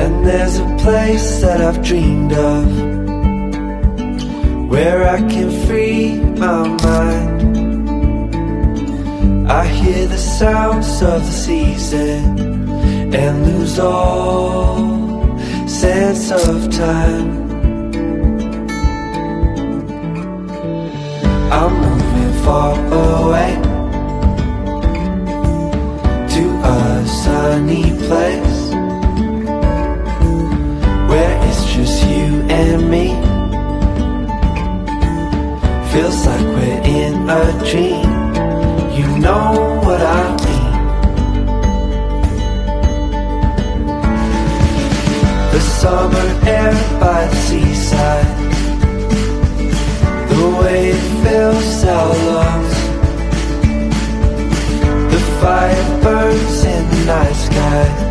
And there's a place that I've dreamed of, where I can free my mind. I hear the sounds of the season and lose all sense of time. I'm moving far away to a sunny place where it's just you and me. Feels like we're in a dream. You know what I mean. The summer air by the seaside, the way it fills our lungs, the fire burns in the night sky.